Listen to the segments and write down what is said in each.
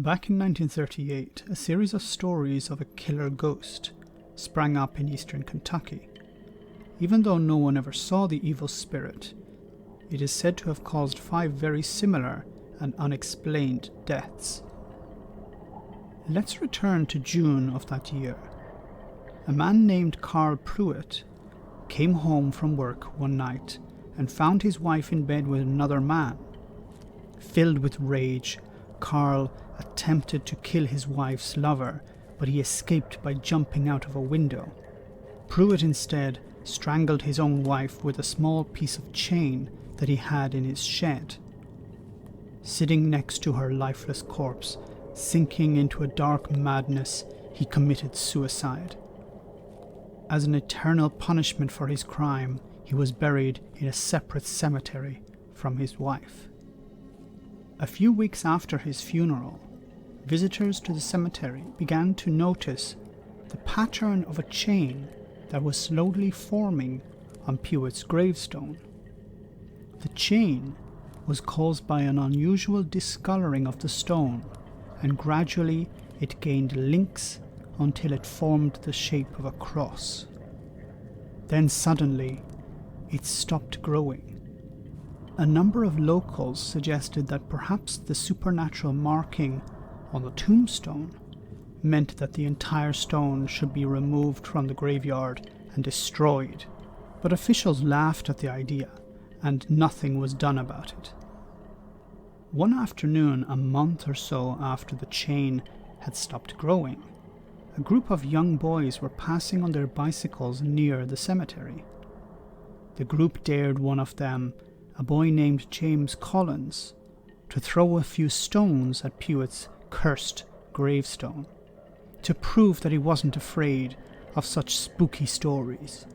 Back in 1938, a series of stories of a killer ghost sprang up in eastern Kentucky. Even though no one ever saw the evil spirit, it is said to have caused 5 very similar and unexplained deaths. Let's return to June of that year. A man named Carl Pruitt came home from work one night and found his wife in bed with another man. Filled with rage, Carl attempted to kill his wife's lover, but he escaped by jumping out of a window. Pruitt instead strangled his own wife with a small piece of chain that he had in his shed. Sitting next to her lifeless corpse, sinking into a dark madness, he committed suicide. As an eternal punishment for his crime, he was buried in a separate cemetery from his wife. A few weeks after his funeral, visitors to the cemetery began to notice the pattern of a chain that was slowly forming on Pruitt's gravestone. The chain was caused by an unusual discoloring of the stone, and gradually it gained links until it formed the shape of a cross. Then suddenly, it stopped growing. A number of locals suggested that perhaps the supernatural marking on the tombstone meant that the entire stone should be removed from the graveyard and destroyed, but officials laughed at the idea and nothing was done about it. One afternoon, a month or so after the chain had stopped growing, a group of young boys were passing on their bicycles near the cemetery. The group dared one of them, a boy named James Collins, to throw a few stones at Pruitt's cursed gravestone, to prove that he wasn't afraid of such spooky stories.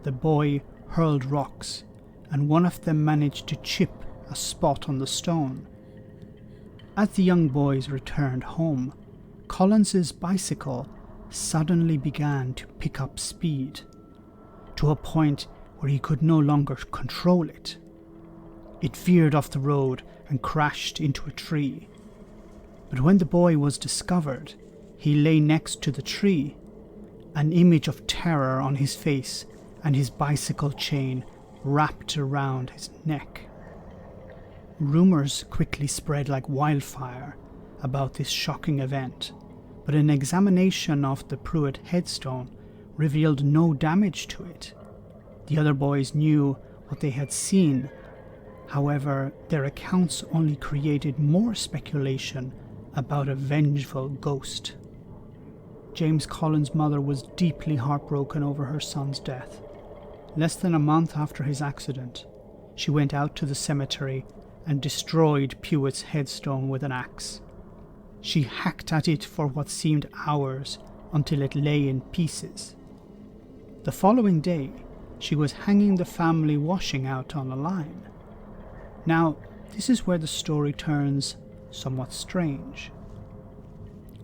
The boy hurled rocks, and one of them managed to chip a spot on the stone. As the young boys returned home, Collins's bicycle suddenly began to pick up speed, to a point where he could no longer control it. It veered off the road and crashed into a tree. But when the boy was discovered, he lay next to the tree, an image of terror on his face and his bicycle chain wrapped around his neck. Rumours quickly spread like wildfire about this shocking event, but an examination of the Pruitt headstone revealed no damage to it. The other boys knew what they had seen. However, their accounts only created more speculation about a vengeful ghost. James Collins' mother was deeply heartbroken over her son's death. Less than a month after his accident, she went out to the cemetery and destroyed Pruitt's headstone with an axe. She hacked at it for what seemed hours until it lay in pieces. The following day, she was hanging the family washing out on a line. Now, this is where the story turns somewhat strange.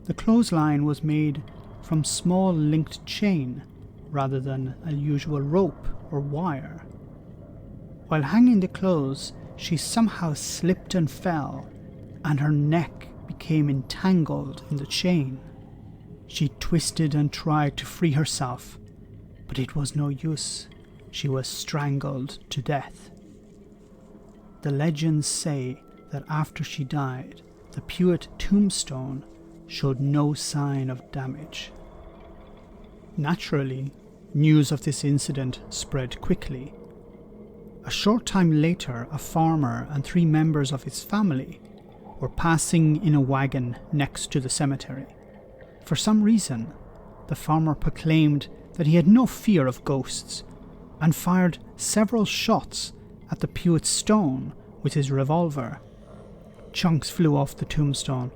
The clothesline was made from small linked chain rather than a usual rope or wire. While hanging the clothes, she somehow slipped and fell, and her neck became entangled in the chain. She twisted and tried to free herself, but it was no use. She was strangled to death. The legends say that after she died, the Pruitt tombstone showed no sign of damage. Naturally, news of this incident spread quickly. A short time later, a farmer and 3 members of his family were passing in a wagon next to the cemetery. For some reason, the farmer proclaimed that he had no fear of ghosts and fired several shots at the Pruitt stone with his revolver. Chunks flew off the tombstone,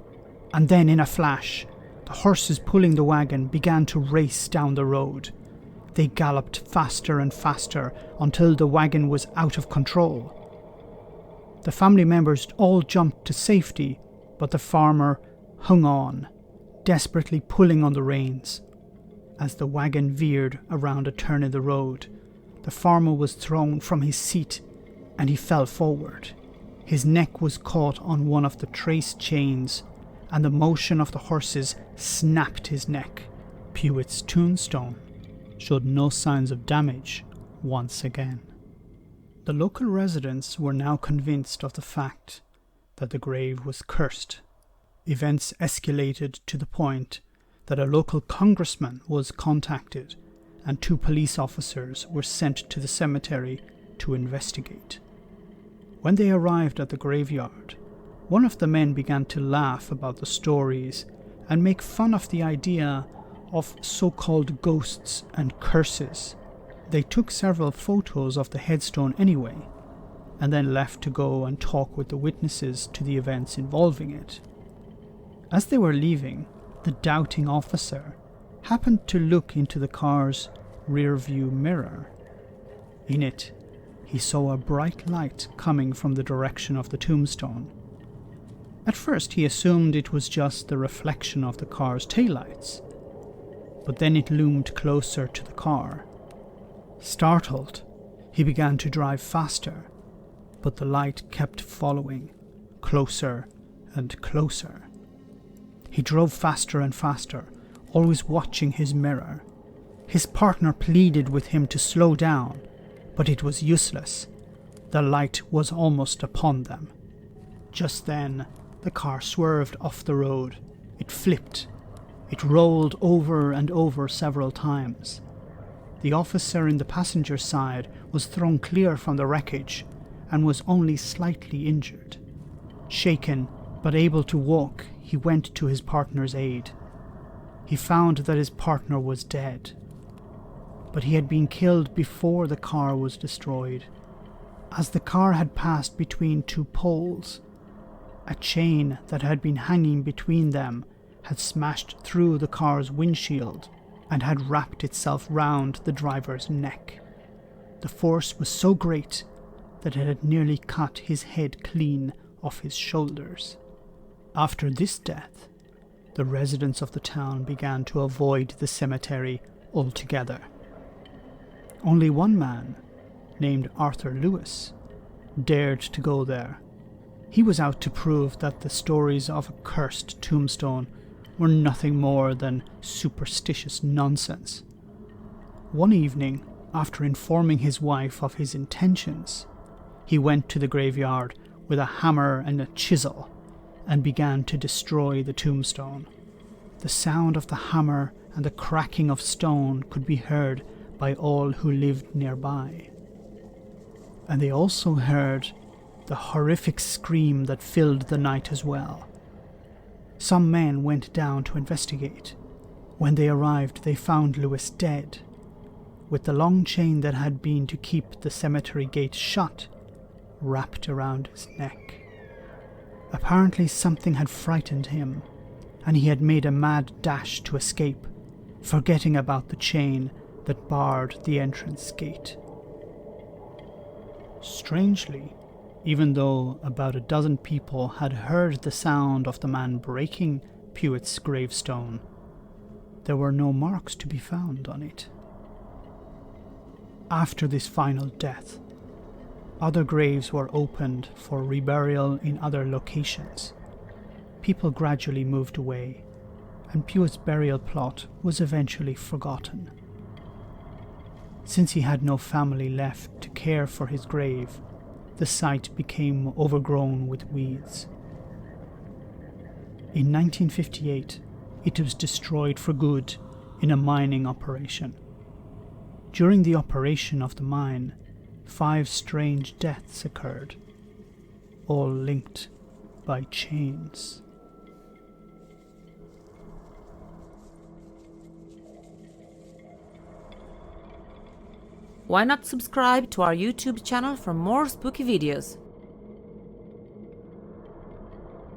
and then in a flash, the horses pulling the wagon began to race down the road. They galloped faster and faster until the wagon was out of control. The family members all jumped to safety, but the farmer hung on, desperately pulling on the reins. As the wagon veered around a turn in the road, the farmer was thrown from his seat and he fell forward. His neck was caught on one of the trace chains, and the motion of the horses snapped his neck. Pruitt's tombstone showed no signs of damage once again. The local residents were now convinced of the fact that the grave was cursed. Events escalated to the point that a local congressman was contacted and 2 police officers were sent to the cemetery to investigate. When they arrived at the graveyard, one of the men began to laugh about the stories and make fun of the idea of so-called ghosts and curses. They took several photos of the headstone anyway, and then left to go and talk with the witnesses to the events involving it. As they were leaving, the doubting officer happened to look into the car's rear-view mirror. In it, he saw a bright light coming from the direction of the tombstone. At first he assumed it was just the reflection of the car's taillights, but then it loomed closer to the car. Startled, he began to drive faster, but the light kept following, closer and closer. He drove faster and faster, always watching his mirror. His partner pleaded with him to slow down, but it was useless. The light was almost upon them. Just then, the car swerved off the road. It flipped. It rolled over and over several times. The officer in the passenger side was thrown clear from the wreckage and was only slightly injured. Shaken but able to walk, he went to his partner's aid. He found that his partner was dead, but he had been killed before the car was destroyed. As the car had passed between 2 poles, a chain that had been hanging between them had smashed through the car's windshield and had wrapped itself round the driver's neck. The force was so great that it had nearly cut his head clean off his shoulders. After this death, the residents of the town began to avoid the cemetery altogether. Only one man, named Arthur Lewis, dared to go there. He was out to prove that the stories of a cursed tombstone were nothing more than superstitious nonsense. One evening, after informing his wife of his intentions, he went to the graveyard with a hammer and a chisel and began to destroy the tombstone. The sound of the hammer and the cracking of stone could be heard by all who lived nearby. And they also heard the horrific scream that filled the night as well. Some men went down to investigate. When they arrived, they found Lewis dead, with the long chain that had been to keep the cemetery gate shut wrapped around his neck. Apparently something had frightened him, and he had made a mad dash to escape, forgetting about the chain that barred the entrance gate. Strangely, even though about a dozen people had heard the sound of the man breaking Pruitt's gravestone, there were no marks to be found on it. After this final death, other graves were opened for reburial in other locations. People gradually moved away, and Pruitt's burial plot was eventually forgotten. Since he had no family left to care for his grave, the site became overgrown with weeds. In 1958, it was destroyed for good in a mining operation. During the operation of the mine, 5 strange deaths occurred, all linked by chains. Why not subscribe to our YouTube channel for more spooky videos?